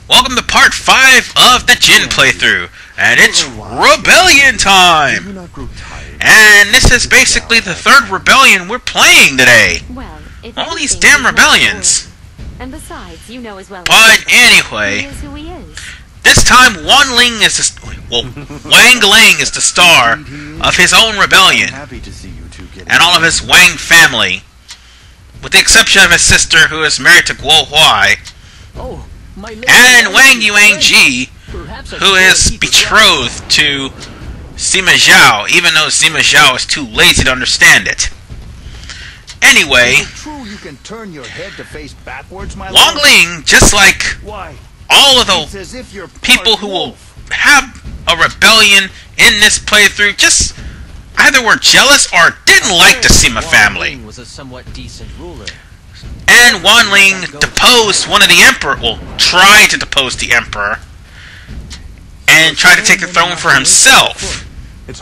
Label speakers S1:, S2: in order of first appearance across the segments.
S1: Welcome to part 5 of the Jin playthrough, and it's Rebellion time! And this is basically the third Rebellion we're playing today! All these damn Rebellions!
S2: And besides, you know as well.
S1: But anyway, this time Wang Ling is the star of his own rebellion, and all of his Wang family, with the exception of his sister, who is married to Guo Huai, and Wang Yuanji, who is betrothed to Sima Yi, even though Sima Yi is too lazy to understand it. Anyway, Wang Ling, just like all of the people who will have a rebellion in this playthrough, just either were jealous or didn't like the Sima family. And Wang Ling deposed one of the emperor, well, tried to depose the emperor, and tried to take the throne for himself. His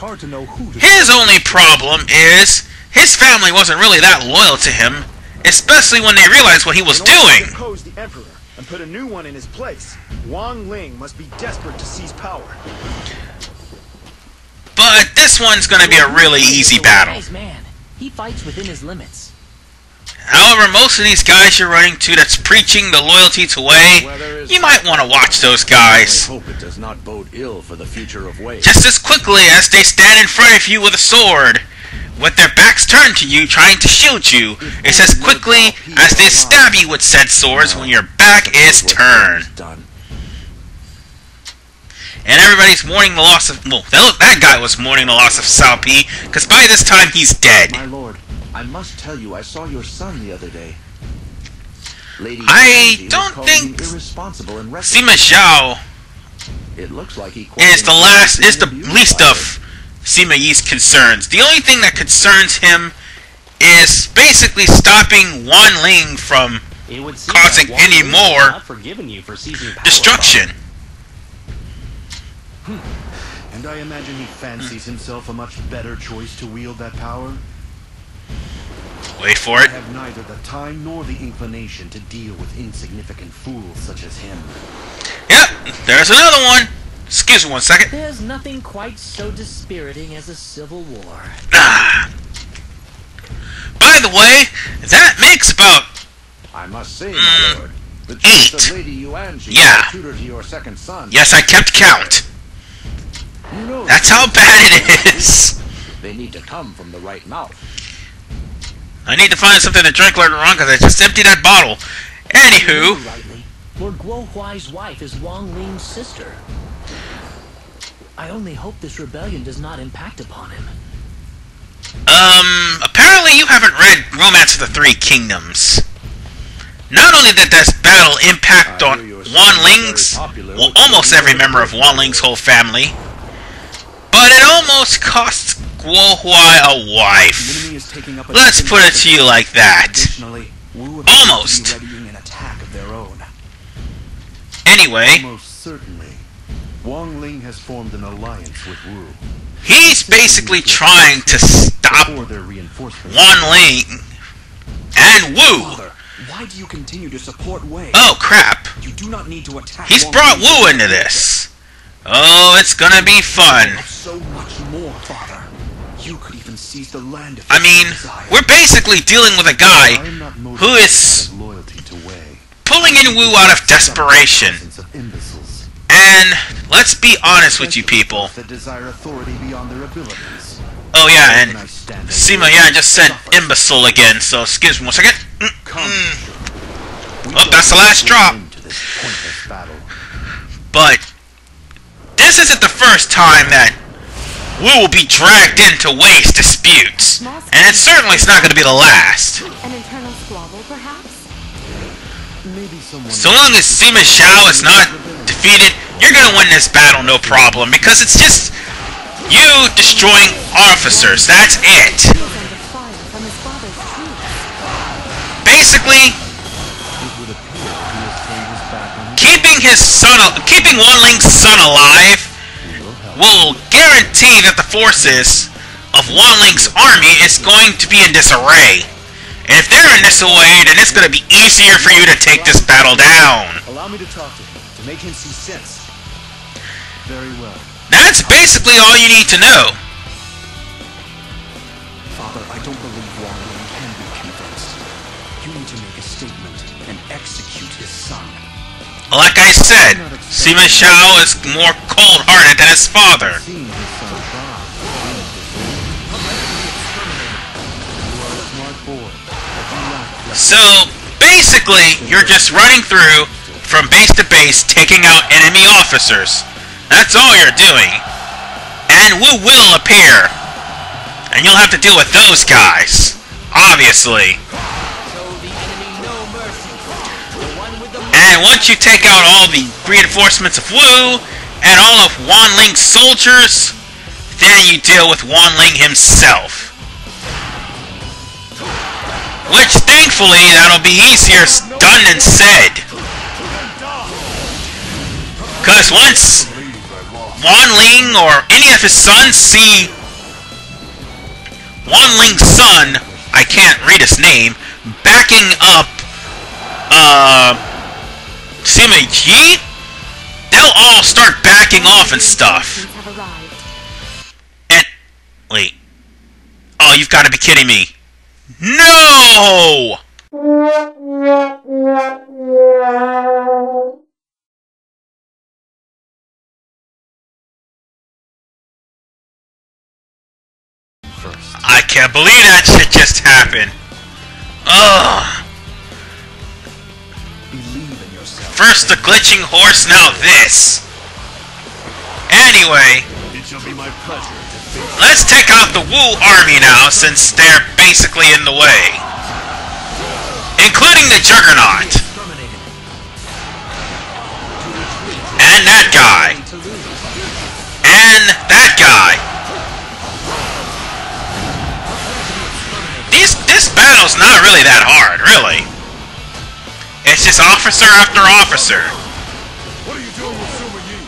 S1: only problem is his family wasn't really that loyal to him, especially when they realized what he was doing.
S3: Depose the emperor and put a new one in his place. Wang Ling must be desperate to seize power.
S1: But this one's going to be a really easy battle.
S4: He fights within his limits.
S1: However, most of these guys you're running to that's preaching the loyalty to Wei, you might want to watch those guys.
S5: Hope it does not bode ill for the future of Wei.
S1: Just as quickly as they stand in front of you with a sword, with their backs turned to you, trying to shield you, it's as quickly as they stab you with said swords when your back is turned. And everybody's mourning the loss of... well, that guy was mourning the loss of Cao Pi, because by this time he's dead.
S5: My lord, I must tell you, I saw your son the other day.
S1: I don't think Sima Yi
S5: it looks like he
S1: is the least of Sima Yi's concerns. The only thing that concerns him is basically stopping Wang Ling from causing any more destruction.
S6: And I imagine he fancies himself a much better choice to wield that power.
S1: Wait for it.
S6: I have neither the time nor the inclination to deal with insignificant fools such as him.
S1: Yep, there's another one. Excuse me 1 second.
S4: There's nothing quite so dispiriting as a civil war.
S1: By the way, that makes about
S5: I must say, my lord, the
S1: 8.
S5: of Lady Yuanji,
S1: Yeah.
S5: tutor to your second son.
S1: Yes, I kept count.
S5: You know
S1: That's how bad it is.
S5: they need to come from the right mouth.
S1: I need to find something to drink later on because I just emptied that bottle. Anywho,
S4: Lord Guo Huai's wife is Wang Ling's sister. I only hope this rebellion does not impact upon him.
S1: Apparently you haven't read Romance of the Three Kingdoms. Not only did this battle impact on Wang Ling's, well, almost every member of Wang Ling's whole family, but it almost cost Guo Huai a wife. Let's put it to you like that. Almost. Anyway,
S6: Most certainly, Wang Ling has formed an alliance with Wu.
S1: he's basically trying to stop Wang Ling and Wu.
S3: Why do you continue to support Wei?
S1: Oh crap.
S3: You do not need to attack.
S1: He's brought Wu into this. Oh, it's gonna be fun.
S3: So much more, father. You could even seize the land if
S1: I mean, we're basically dealing with a guy who is pulling in Wu out of desperation. And let's be honest with you people. Oh yeah, and Sima Yi just said imbecile again, so excuse me 1 second. Oh, that's the last drop. But this isn't the first time that Wu will be dragged into Wei's disputes, and it certainly is not going to be the last.
S2: An internal squabble, perhaps?
S1: So long as Sima Yi is not defeated, you're going to win this battle no problem, because it's just you destroying officers. That's it. Basically, keeping Wang Ling's son alive will guarantee that the forces of Wang Ling's army is going to be in disarray. And if they're in disarray, then it's going to be easier for you to take this battle down.
S3: Allow me to talk to him, to make him see sense.
S6: Very well.
S1: That's basically all you need to know.
S6: Father, I don't believe Wang Ling can be convinced. You need to make a statement and execute his son.
S1: Like I said, Sima Yi is more cold-hearted than his father.
S6: Seeing his son die, you are a smart boy, but you lack
S1: So, basically, you're just running through from base to base, taking out enemy officers. That's all you're doing. And Wu will appear. And you'll have to deal with those guys. Obviously. And once you take out all the reinforcements of Wu, and all of Wang Ling's soldiers, then you deal with Wang Ling himself. Which, thankfully, that'll be easier done than said. Because once Wang Ling or any of his sons see Wang Ling's son, I can't read his name, backing up Sima Yi, they'll all start backing off and stuff. And wait. Oh, you've got to be kidding me. No! I can't believe that shit just happened. Ugh.
S6: believe in yourself.
S1: First the glitching horse, now this. Anyway,
S6: It shall be my pleasure to face
S1: let's take out the Wu army now, since they're basically in the way. Including the Juggernaut. And that guy. And that guy. This battle's not really that hard, really. It's just officer after officer.
S3: What are you doing with Sima Yi?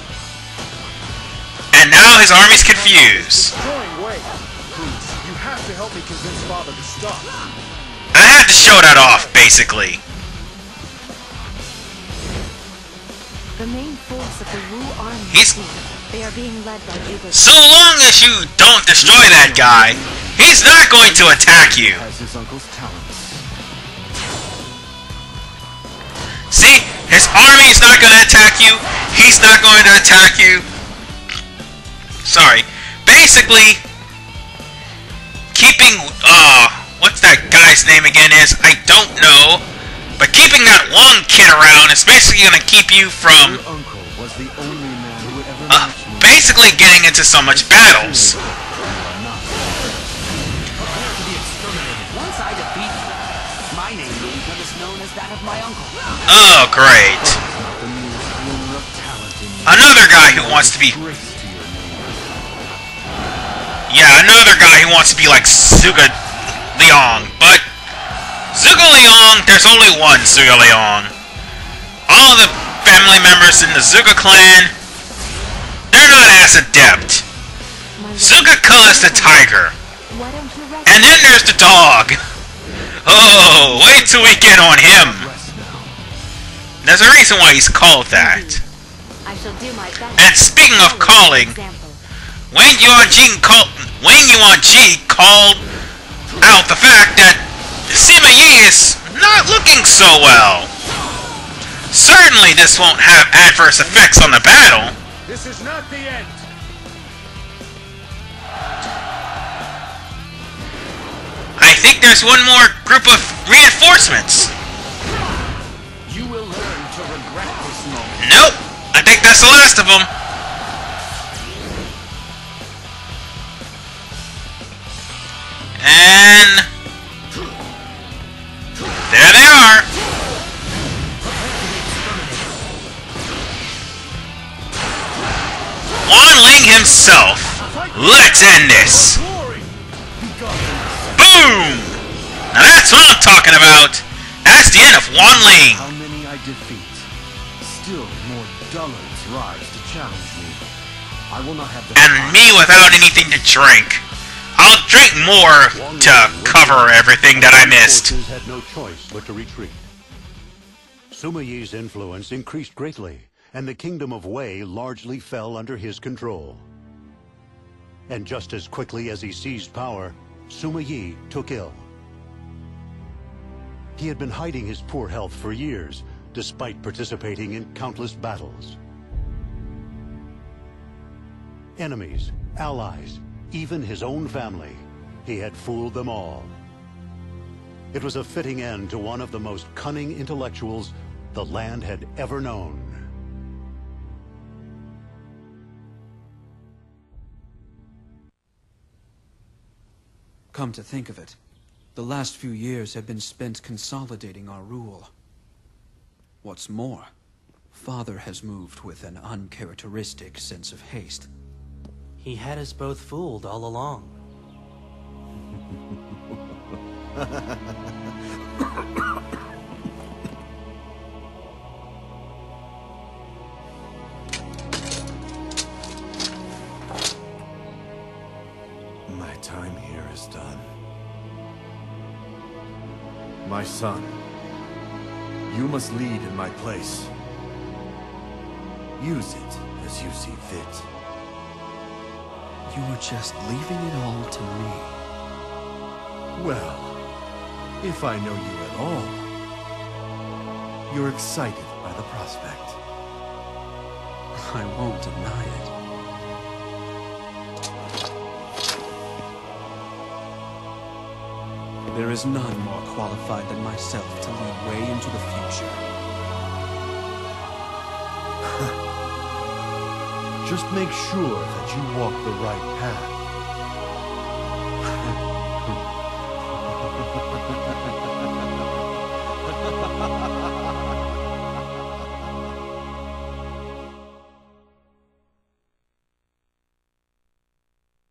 S1: And now his army's confused.
S3: Destroying Wei. Please, you have to help me convince Father to stop.
S1: I had to show that off, basically.
S2: The main force of the Wu army
S1: He's-
S2: is here. They are being led by Uber.
S1: So long as you don't destroy that guy, he's not going to attack you.
S6: as his uncle's talents.
S1: See? His army's not going to attack you. He's not going to attack you. Sorry. Basically, keeping, what's that guy's name again is? I don't know. But keeping that one kid around is basically going to keep you from,
S6: Your uncle was the only man who would ever match me.
S1: basically getting into so much battles.
S6: You are not.
S4: Prepare to be exterminated. Once I defeat you, my name will become as known as that of my uncle.
S1: Oh, great.
S6: Not the merest glimmer of talent in you.
S1: Another guy who wants to be,
S6: Grace to your name.
S1: yeah, another guy who wants to be like Zhuge Liang. But Zhuge Liang, there's only one Zhuge Liang. All the family members in the Zhuge clan, they're not as adept.
S2: My lord,
S1: Zhuge Ke is the tiger.
S2: why don't you rest?
S1: And then there's the dog. Oh, wait till we get on him.
S6: Rest now.
S1: There's a reason why he's called that.
S2: I shall do my best.
S1: And speaking of calling,
S2: Example.
S1: Wang Yuanji called out the fact that Sima Yi is not looking so well. Certainly this won't have adverse effects on the battle.
S3: This is not the end.
S1: I think there's one more group of reinforcements.
S4: You will learn to regret this moment.
S1: Nope, I think that's the last of them. And there they are. Wang Ling himself. Let's end this.
S3: Glory!
S1: Boom! Now that's what I'm talking about. That's the end of Wang Ling.
S6: How many I defeat, still more dullards rise to challenge me. I will not have the
S1: And me without anything to drink. I'll drink more to cover everything that I missed.
S7: Forces had no choice but to retreat. Sima Yi's influence increased greatly, and the kingdom of Wei largely fell under his control. And just as quickly as he seized power, Sima Yi took ill. He had been hiding his poor health for years, despite participating in countless battles. Enemies, allies, even his own family, he had fooled them all. It was a fitting end to one of the most cunning intellectuals the land had ever known.
S6: Come to think of it, the last few years have been spent consolidating our rule. What's more, Father has moved with an uncharacteristic sense of haste.
S4: He had us both fooled all along.
S8: My time here is done. My son, you must lead in my place. Use it as you see fit.
S6: You are just leaving it all to me.
S8: Well, if I know you at all, you're excited by the prospect.
S6: I won't deny it. There is none more qualified than myself to lead Wei into the future.
S8: Just make sure that you walk the right path.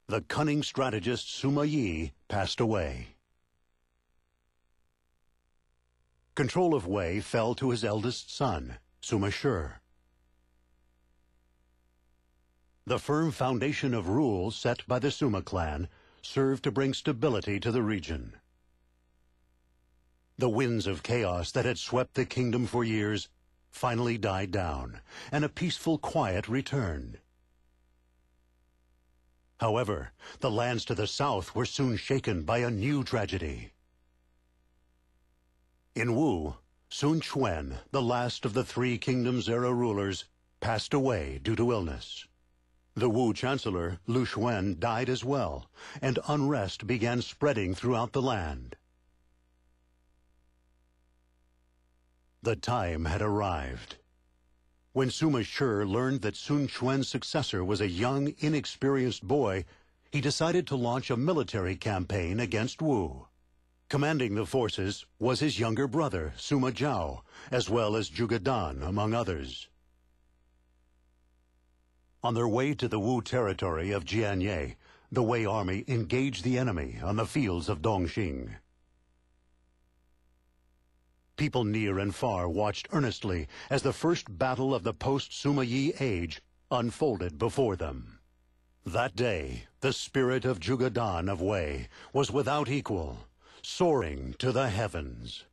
S7: The cunning strategist Sima Yi passed away. Control of Wei fell to his eldest son, Sima Shi. The firm foundation of rule set by the Sima clan served to bring stability to the region. The winds of chaos that had swept the kingdom for years finally died down, and a peaceful quiet returned. However, the lands to the south were soon shaken by a new tragedy. In Wu, Sun Quan, the last of the Three Kingdoms-era rulers, passed away due to illness. The Wu chancellor, Lu Xun, died as well, and unrest began spreading throughout the land. The time had arrived. When Sima Shi learned that Sun Quan's successor was a young, inexperienced boy, he decided to launch a military campaign against Wu. Commanding the forces was his younger brother, Sima Zhao, as well as Zhuge Dan, among others. On their way to the Wu territory of Jianye, the Wei army engaged the enemy on the fields of Dongxing. People near and far watched earnestly as the first battle of the post-Sima Yi age unfolded before them. That day, the spirit of Zhuge Dan of Wei was without equal, soaring to the heavens.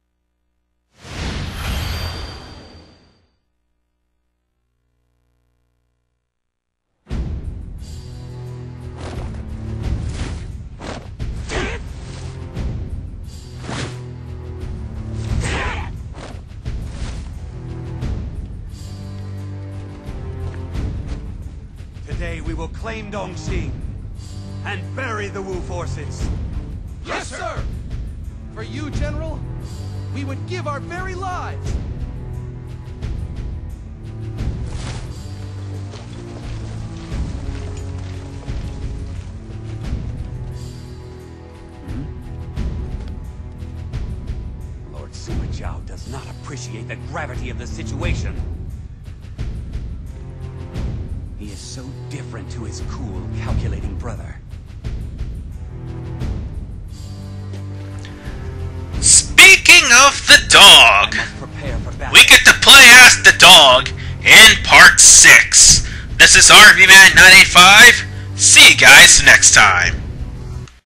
S9: Today we will claim Dongxing and bury the Wu forces.
S10: Yes, sir! For you, General, we would give our very lives.
S9: Lord Sima Zhao does not appreciate the gravity of the situation. He is so different to his cool, calculating brother.
S1: Speaking of the dog, we get to play as the dog in Part 6. This is RVMan985. See you guys next time.